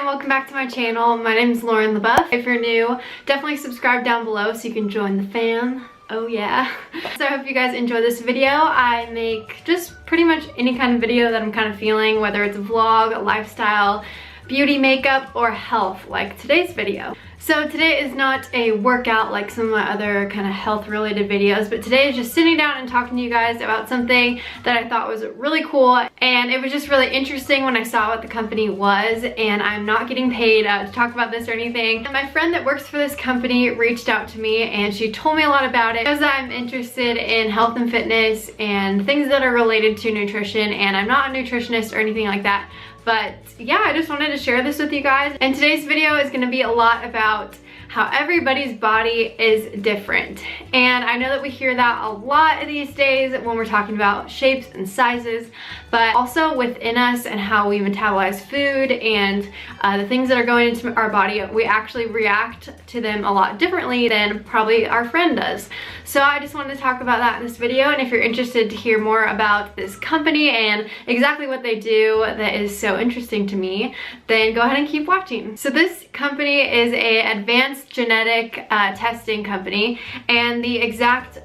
and welcome back to my channel. My name is Lauren LaBeouf. If you're new, definitely subscribe down below so you can join the fam. Oh yeah. So I hope you guys enjoy this video. I make just pretty much any kind of video that I'm kind of feeling, whether it's a vlog, a lifestyle, beauty, makeup, or health, like today's video. So today is not a workout like some of my other kind of health related videos, but today is just sitting down and talking to you guys about something that I thought was really cool, and it was just really interesting when I saw what the company was, and I'm not getting paid to talk about this or anything. And my friend that works for this company reached out to me and she told me a lot about it because I'm interested in health and fitness and things that are related to nutrition, and I'm not a nutritionist or anything like that. But yeah, I just wanted to share this with you guys. And today's video is gonna be a lot about how everybody's body is different. And I know that we hear that a lot these days when we're talking about shapes and sizes, but also within us and how we metabolize food and the things that are going into our body, we actually react to them a lot differently than probably our friend does. So I just wanted to talk about that in this video, and if you're interested to hear more about this company and exactly what they do that is so interesting to me, then go ahead and keep watching. So this company is an advanced genetic testing company, and the exact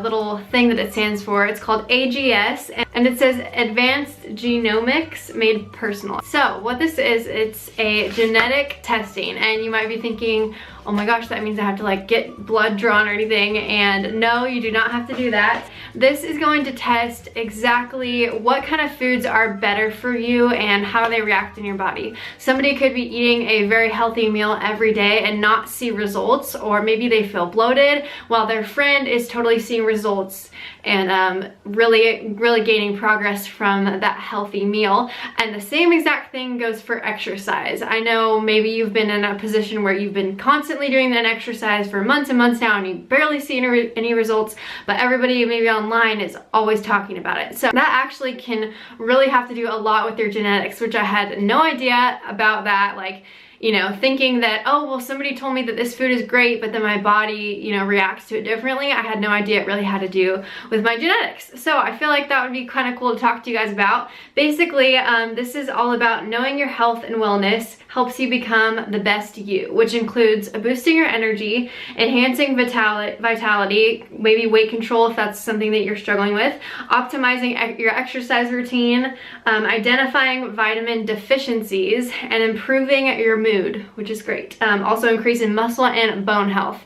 little thing that it stands for, it's called AGS, and it says Advanced Genomics Made Personal. So what this is, it's a genetic testing, and you might be thinking, oh my gosh, that means I have to like get blood drawn or anything, and no, you do not have to do that. This is going to test exactly what kind of foods are better for you and how they react in your body. Somebody could be eating a very healthy meal every day and not see results, or maybe they feel bloated while their friend is totally seeing results and really gaining progress from that healthy meal. And the same exact thing goes for exercise. I know maybe you've been in a position where you've been constantly doing that exercise for months and months now and you barely see any results, but everybody maybe online is always talking about it. So that actually can really have to do a lot with your genetics, which I had no idea about that. Like, you know, thinking that, oh, well, somebody told me that this food is great, but then my body, you know, reacts to it differently. I had no idea it really had to do with my genetics. So I feel like that would be kind of cool to talk to you guys about. Basically, this is all about knowing your health and wellness helps you become the best you, which includes boosting your energy, enhancing vitality, maybe weight control if that's something that you're struggling with, optimizing your exercise routine, identifying vitamin deficiencies, and improving your mood, which is great. Also increasing muscle and bone health,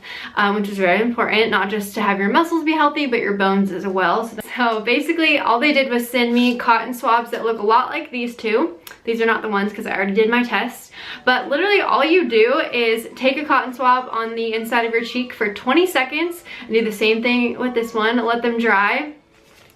which is very important, not just to have your muscles be healthy, but your bones as well. So basically all they did was send me cotton swabs that look a lot like these two. These are not the ones because I already did my test. But literally all you do is take a cotton swab on the inside of your cheek for 20 seconds and do the same thing with this one, let them dry.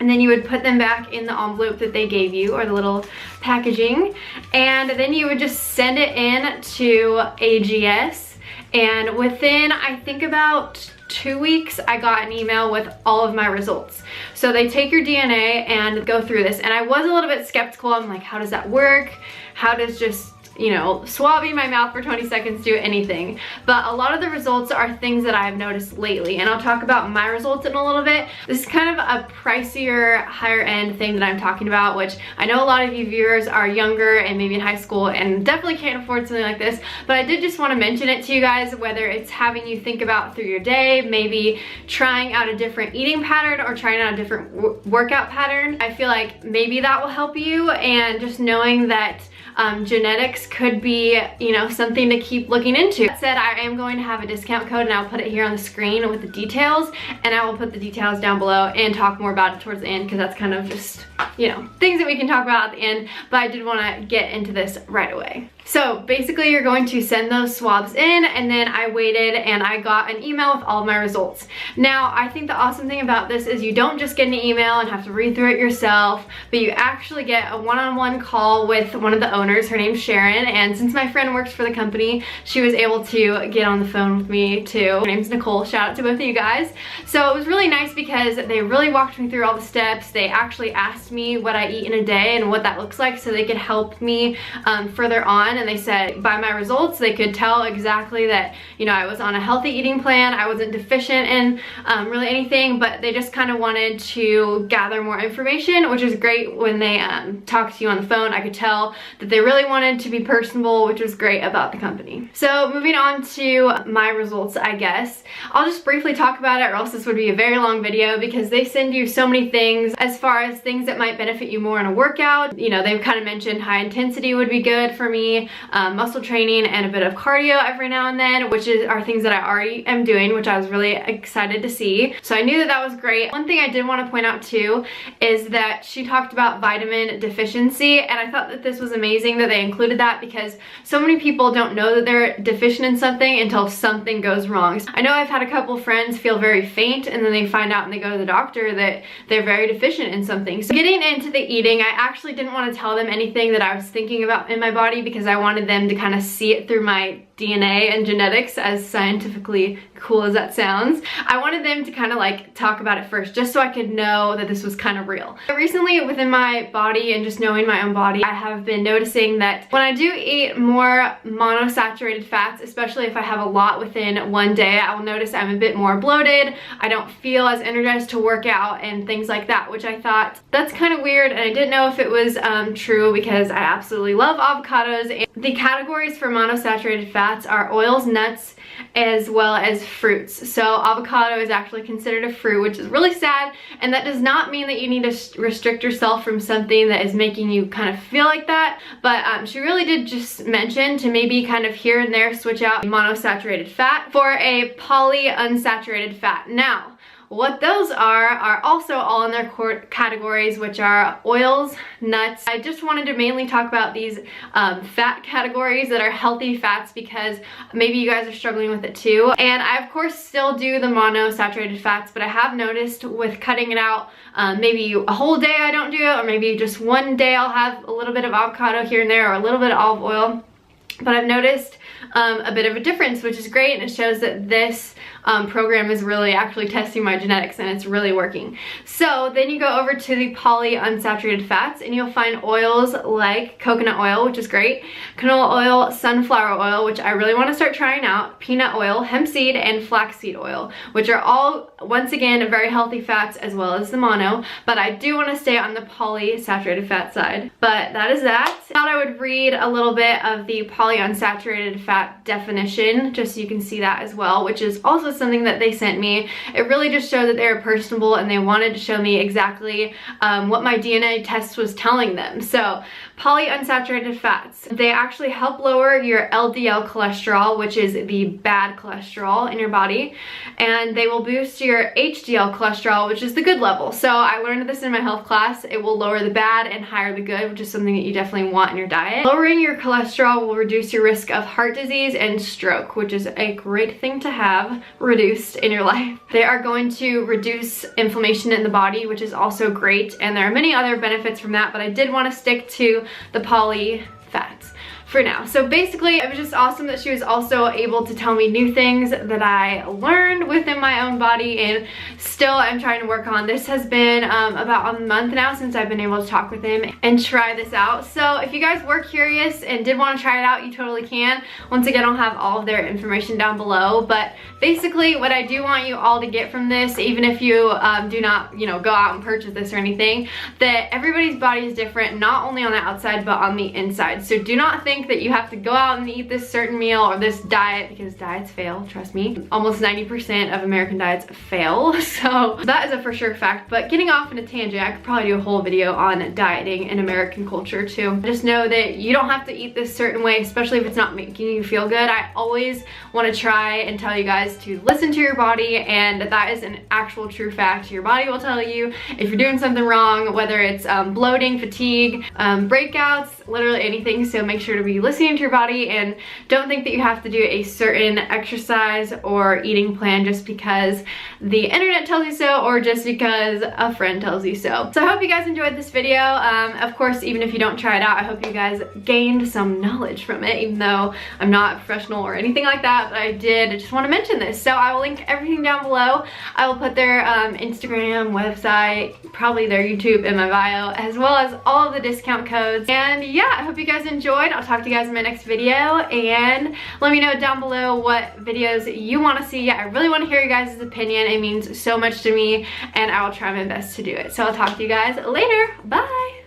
And then you would put them back in the envelope that they gave you, or the little packaging. And then you would just send it in to AGS. And within, I think about 2 weeks, I got an email with all of my results. So they take your DNA and go through this. And I was a little bit skeptical. I'm like, how does that work? How does just, you know, swabbing my mouth for 20 seconds do anything? But a lot of the results are things that I've noticed lately, and I'll talk about my results in a little bit. This is kind of a pricier, higher end thing that I'm talking about, which I know a lot of you viewers are younger and maybe in high school and definitely can't afford something like this, but I did just want to mention it to you guys, whether it's having you think about through your day, maybe trying out a different eating pattern or trying out a different workout pattern. I feel like maybe that will help you, and just knowing that genetics could be, you know, something to keep looking into. That said, I am going to have a discount code, and I'll put it here on the screen with the details, and I will put the details down below and talk more about it towards the end, because that's kind of just, you know, things that we can talk about at the end, but I did want to get into this right away. So basically you're going to send those swabs in, and then I waited and I got an email with all of my results. Now, I think the awesome thing about this is you don't just get an email and have to read through it yourself, but you actually get a one-on-one call with one of the owners. Her name's Sharon, and since my friend works for the company, she was able to get on the phone with me too. Her name's Nicole. Shout out to both of you guys. So it was really nice because they really walked me through all the steps. They actually asked me what I eat in a day and what that looks like, so they could help me further on. And they said by my results they could tell exactly that, you know, I was on a healthy eating plan. I wasn't deficient in really anything, but they just kind of wanted to gather more information, which is great. When they talked to you on the phone, I could tell that they really wanted to be personable, which was great about the company. So moving on to my results, I guess. I'll just briefly talk about it, or else this would be a very long video, because they send you so many things as far as things that might benefit you more in a workout. You know, they've kind of mentioned high intensity would be good for me, muscle training, and a bit of cardio every now and then, which are things that I already am doing, which I was really excited to see. So I knew that that was great. One thing I did want to point out too is that she talked about vitamin deficiency, and I thought that this was amazing that they included that, because so many people don't know that they're deficient in something until something goes wrong. I know I've had a couple friends feel very faint, and then they find out and they go to the doctor that they're very deficient in something. So getting into the eating, I actually didn't want to tell them anything that I was thinking about in my body, because I wanted them to kind of see it through my DNA and genetics, as scientifically cool as that sounds. I wanted them to kind of like talk about it first, just so I could know that this was kind of real. Recently, within my body and just knowing my own body, I have been noticing that when I do eat more monosaturated fats, especially if I have a lot within one day, I will notice I'm a bit more bloated. I don't feel as energized to work out and things like that, which I thought that's kind of weird, and I didn't know if it was true, because I absolutely love avocados. And the categories for monosaturated fats are oils, nuts, as well as fruits. So avocado is actually considered a fruit, which is really sad, and that does not mean that you need to restrict yourself from something that is making you kind of feel like that. But she really did just mention to maybe kind of here and there switch out monosaturated fat for a polyunsaturated fat. Now, what those are also all in their categories, which are oils, nuts. I just wanted to mainly talk about these fat categories that are healthy fats, because maybe you guys are struggling with it too. And I of course still do the monosaturated fats, but I have noticed with cutting it out, maybe a whole day I don't do it, or maybe just one day I'll have a little bit of avocado here and there, or a little bit of olive oil. But I've noticed a bit of a difference, which is great, and it shows that this program is really actually testing my genetics, and it's really working. So then you go over to the polyunsaturated fats, and you'll find oils like coconut oil, which is great, canola oil, sunflower oil, which I really want to start trying out, peanut oil, hemp seed, and flaxseed oil, which are all, once again, very healthy fats, as well as the mono, but I do want to stay on the polysaturated fat side. But that is that. I thought I would read a little bit of the polyunsaturated fat definition, just so you can see that as well, which is also something that they sent me. It really just showed that they were personable, and they wanted to show me exactly what my DNA test was telling them. So polyunsaturated fats, they actually help lower your LDL cholesterol, which is the bad cholesterol in your body, and they will boost your HDL cholesterol, which is the good level. So I learned this in my health class. It will lower the bad and higher the good, which is something that you definitely want in your diet. Lowering your cholesterol will reduce your risk of heart disease and stroke, which is a great thing to have reduced in your life. They are going to reduce inflammation in the body, which is also great, and there are many other benefits from that, but I did want to stick to the poly fats for now. So basically, it was just awesome that she was also able to tell me new things that I learned within my own body, and still I'm trying to work on. This has been about a month now since I've been able to talk with him and try this out. So if you guys were curious and did want to try it out, you totally can. Once again, I'll have all of their information down below, but basically what I do want you all to get from this, even if you do not, you know, go out and purchase this or anything, that everybody's body is different, not only on the outside but on the inside. So do not think that you have to go out and eat this certain meal or this diet, because diets fail, trust me. Almost 90% of American diets fail, so that is a for sure fact. But getting off in a tangent, I could probably do a whole video on dieting in American culture too. Just know that you don't have to eat this certain way, especially if it's not making you feel good. I always want to try and tell you guys to listen to your body, and that is an actual true fact. Your body will tell you if you're doing something wrong, whether it's bloating, fatigue, breakouts, literally anything. So make sure to be listening to your body, and don't think that you have to do a certain exercise or eating plan just because the internet tells you so, or just because a friend tells you so. So I hope you guys enjoyed this video. Of course, even if you don't try it out, I hope you guys gained some knowledge from it, even though I'm not a professional or anything like that, but I just want to mention this. So I will link everything down below. I will put their Instagram, website, probably their YouTube in my bio, as well as all of the discount codes. And yeah, I hope you guys enjoyed. I'll talk to you guys in my next video, and let me know down below what videos you want to see. I really want to hear your guys' opinion. It means so much to me, and I will try my best to do it. So I'll talk to you guys later. Bye!